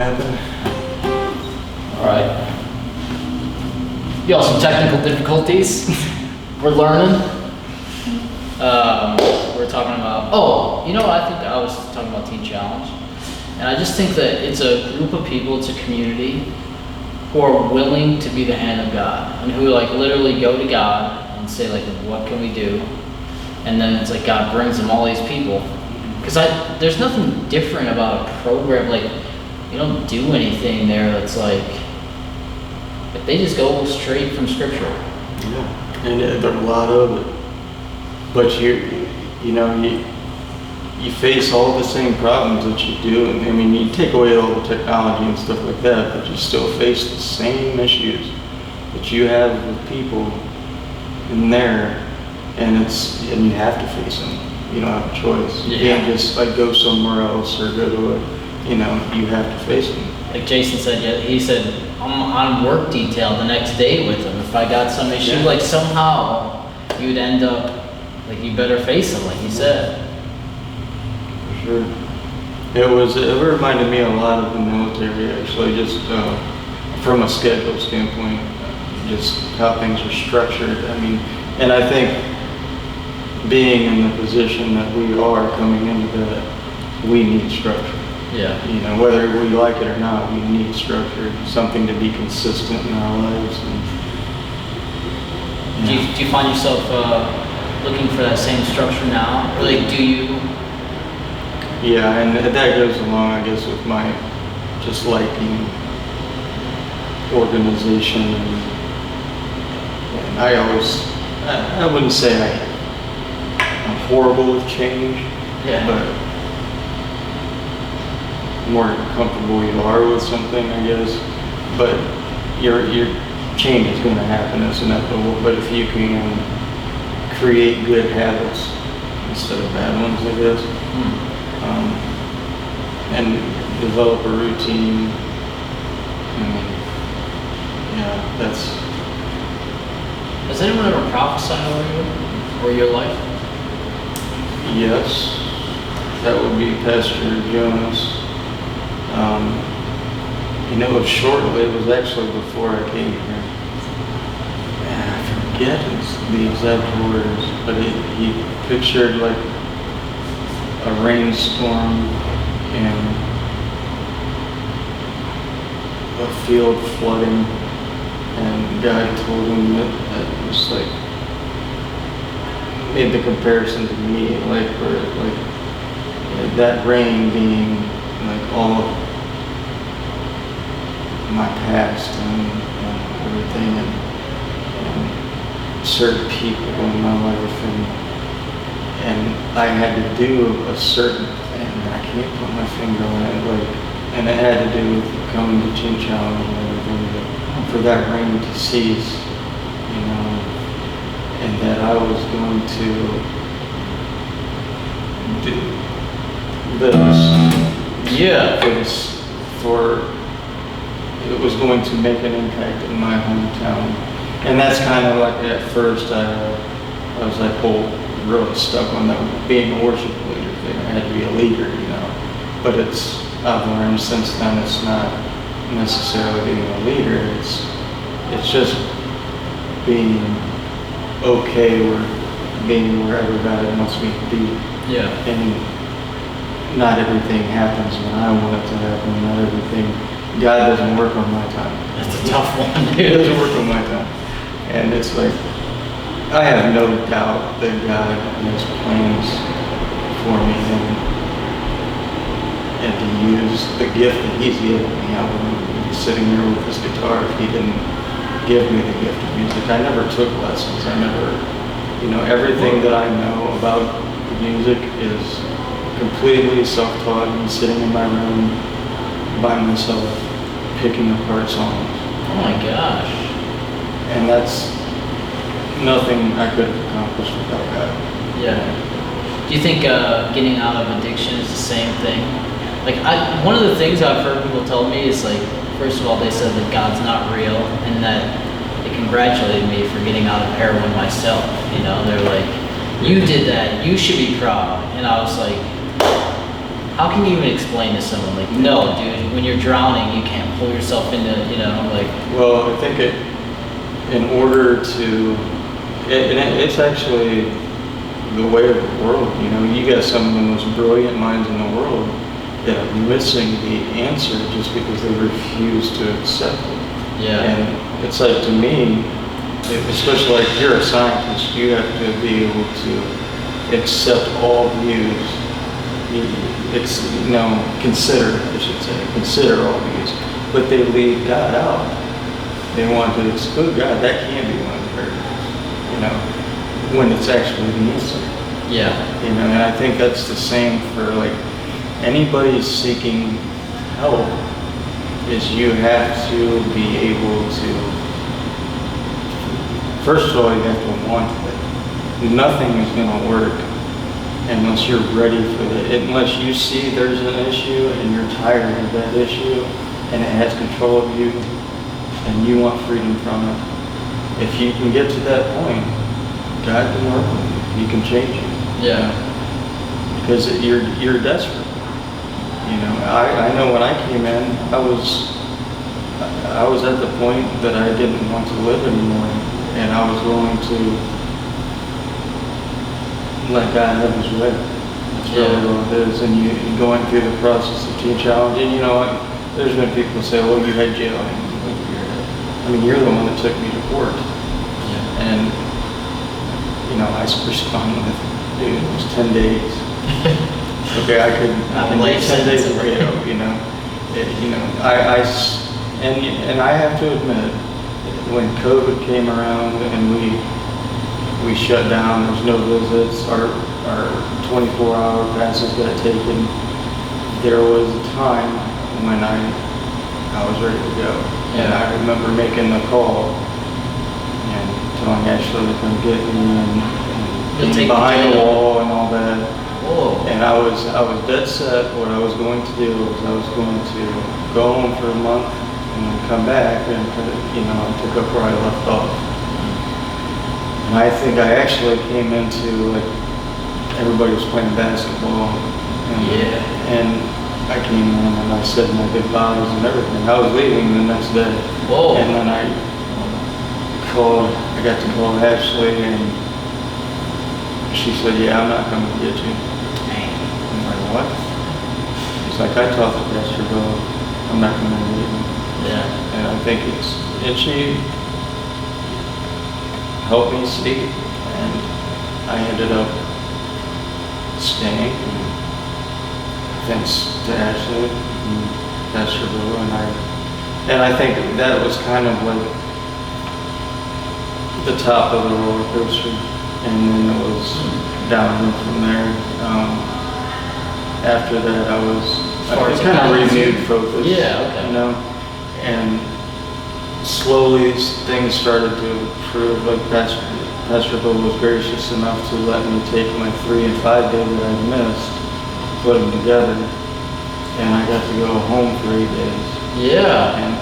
happen. All right. You have some technical difficulties. We're learning. We're talking about, I think I was talking about Teen Challenge. And I just think that it's a group of people, it's a community who are willing to be the hand of God and who like literally go to God and say like, what can we do? And then it's like God brings them all these people. Because there's nothing different about a program. Like, you don't do anything there that's like they just go straight from Scripture. Yeah, and there's a lot of it. But you face all the same problems that you do. And I mean, you take away all the technology and stuff like that, but you still face the same issues that you have with people in there, and you have to face them. You don't have a choice. You can't just like go somewhere else or go to you have to face them. Like Jason said, he said, I'm on work detail the next day with him. If I got some issue, like somehow you'd end up, like you better face them, like he said. For sure. It reminded me a lot of the military, actually, just from a schedule standpoint, just how things are structured. I mean, and I think being in the position that we are coming into that, we need structure. Yeah. Whether we like it or not, we need structure, something to be consistent in our lives. And, do you find yourself looking for that same structure now? Or like, do you? Yeah, and that goes along, I guess, with my just liking organization. And I wouldn't say I'm horrible with change, but more comfortable you are with something, I guess. But your change is going to happen, it's inevitable. But if you can create good habits instead of bad ones, I guess, and develop a routine, that's. Has anyone ever prophesied over you or your life? Yes, that would be Pastor Jonas. It was shortly, it was actually before I came here. And I forget the exact words, but he pictured like a rainstorm and a field flooding, and God told him that it was like, made the comparison to me, like that rain being like all of my past and everything, and certain people in my life, and I had to do a certain thing. I can't put my finger on it, and it had to do with coming to Teen Challenge and everything, but for that rain to cease, and that I was going to do this. It was going to make an impact in my hometown. And that's kind of like, at first I was like, really stuck on that being a worship leader thing. I had to be a leader, But I've learned since then it's not necessarily being a leader, it's just being okay being wherever God wants me to be. Yeah. And not everything happens when I want it to happen. Not everything. God doesn't work on my time. That's a tough one, dude. He doesn't work on my time. And it's like, I have no doubt that God has plans for me and to use the gift that He's given me. I wouldn't be sitting there with this guitar if He didn't give me the gift of music. I never took lessons. I never, everything that I know about music is completely self-taught and sitting in my room by myself picking apart songs. Oh my gosh. And that's nothing I could have accomplished without God. Yeah. Do you think getting out of addiction is the same thing? Like, one of the things I've heard people tell me is like, first of all, they said that God's not real, and that they congratulated me for getting out of heroin myself. They're like, you did that, you should be proud. And I was like, how can you even explain to someone, like, no, dude, when you're drowning, you can't pull yourself into, you know, like, Well, I think in order to, it's actually the way of the world, you know, you got some of the most brilliant minds in the world that are missing the answer just because they refuse to accept it. yeah, And it's like, to me, especially like you're a scientist, you have to be able to accept all views. Consider, I should say, consider all views. But they leave God out. They want to exclude God. That can't be one of the variables, you know, when it's actually the answer. yeah, You know, and I think that's the same for like anybody seeking help, is you have to be able to, first of all, you have to want it. Nothing is going to work unless you're ready for it, unless you see there's an issue and you're tired of that issue and it has control of you and you want freedom from it. If you can get to that point, God can work with you. He can change you. yeah, Because you're desperate. You know, I know when I came in, I was at the point that I didn't want to live anymore, and I was willing to let God have His way. That's really Yeah. what it is. And you going through the process of Teen Challenge, and you know, there's been people who say, "Well, you had jail." I mean, you're the one that took me to court, yeah. and you know, I responded with, "Dude, it was 10 days." Okay, I could, Not in late 10 days sentence. of jail, you know. And I have to admit, when COVID came around and we shut down, there's no visits, our 24-hour passes got taken, there was a time when I was ready to go. And I remember making the call and telling Ashley to come get me and You'll being take the behind the jail. wall and all that. Whoa, And I was dead set. What I was going to do was I was going to go home for a month and then come back and pick up where I left off. And I think I actually came into, like, everybody was playing basketball. And, Yeah. And I came in and I said my goodbyes and everything. I was leaving the next day. whoa, And then I got to call Ashley and she said, "Yeah, I'm not coming to get you." I'm like, "What?" He's like, "I talked to Pastor Bill. I'm not going to leave him." yeah, And I think and she helped me see, and I ended up staying. Thanks to Ashley and Pastor Bill, and I think that was kind of like the top of the roller coaster, and then it was downhill from there. After that, As far as kind of guidance. renewed focus. Yeah, okay. You know, and slowly things started to improve. Like Pastor Bill was gracious enough to let me take my 3 and 5 days that I missed, put them together, and I got to go home for 8 days. yeah, And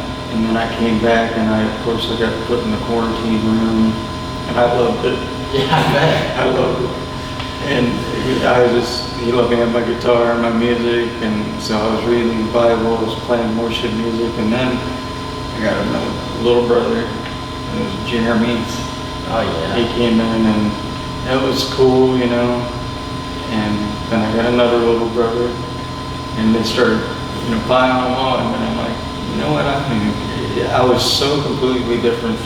then I came back, and I got put in the quarantine room, and I loved it. yeah, I bet. I loved it. And he let me have my guitar and my music, and so I was reading the Bible, I was playing worship music, and then I got another little brother, and it was Jeremy. Oh, He yeah, came in, and it was cool, you know, and then I got another little brother, and they started, piling them on, and I'm like, you know what, I was so completely different